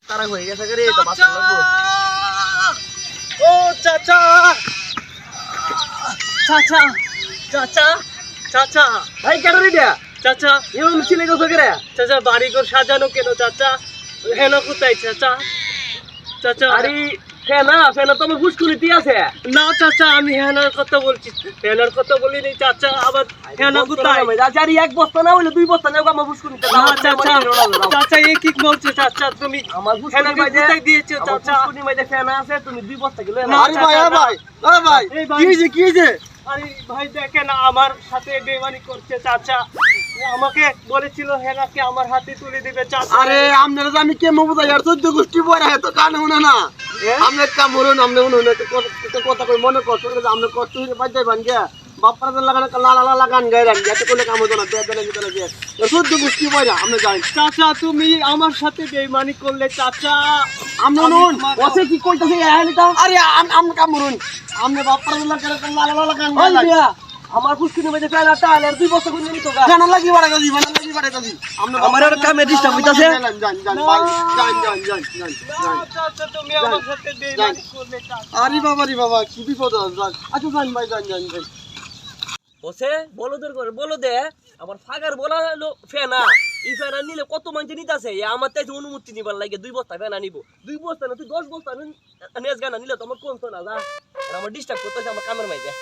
তারা হয়ে গেছে রে তো বাসা লাগবো ও চাচা চাচা চাচা চাচা ভাই কেন রে দিয়া চাচা এমন ছিলে গেছে রে চাচা বাড়ি ঘর সাজানো কেন চাচা হেন কোথায় চাচা চাচা আরে ফেনা তো আমার ফুসকুনিতে আছে না চাচা আমি হেনার কথা বলছি হেনার কথা বলিনি চাচা আবার হেনা কোথায় আরে এক বস্তা না হইলে দুই বস্তা নেও আমার ফুসকুনিতে না চাচা চাচা এ কি বলছো চাচা তুমি আমার হেনাকে ফুসকুনি বাইদে কোথায় দিয়েছো চাচা ফুসকুনি বাইদে ফেনা আছে তুমি দুই বস্তা কিলো না, আরে ভাই চাচা, ভাই ভাই এই ভাই। কি হইছে কি হইছে আরে ভাই দেখেন আমার সাথে বেমানি করছে চাচা আমাকে বলেছিল হেনাকে আমার হাতে তুলে দিবে চাচা আরে আপনারা আমি কেমন বুঝাই আর 14 গোষ্ঠী পড়া এত কান শুনে না আপনি কাম করুন আপনি শুনুন একটা কথা কই মনে কষ্ট করে আপনি কষ্ট হইলে বাদ যাইবান কে বাপরা লাগান লালা লাগান গায়রান এত করলে কাম হতো না দেন ভিতরে দিয়ে 14 গোষ্ঠী পড়া আপনি যাই চাচা তুমি আমার সাথে বেমানি করলে চাচা আপনি শুনুন ওসে কি কইতাছে এহালিটা আরে আপনি কাম করুন আপনি বাপরা লাগান লাগান গায়রান আমার ফুসকুনি মধ্যে ফেনা টাল আর দুই বছর করে নিতো গা জানা লাগি বাড়া গাজি বানা লাগি বাড়া গাজি আমার আর কামে ডিস্টার্ব হইতাছে যান ভাই যান চাচা তুমি আমার সাথে বেমানি করলে চাচা আরে বাবা রে বাবা কি বিপদ যান আচ্ছা যান ভাই যান ভাই ওসে বলদের করে বলো দে আমার ফাগার বলা হলো ফেনা এই ফেনা নিলে কত মানুষ নিতাছে আমার তাই অনুমতি নিবার লাগে 2 বস্তা ফেনা নিব 2 বস্তা না তুই 10 বস্তা নেস গানা নিলে তো আমার কোন তো না যা আমার ডিস্টার্ব করতেছে আমার কামের মাইজে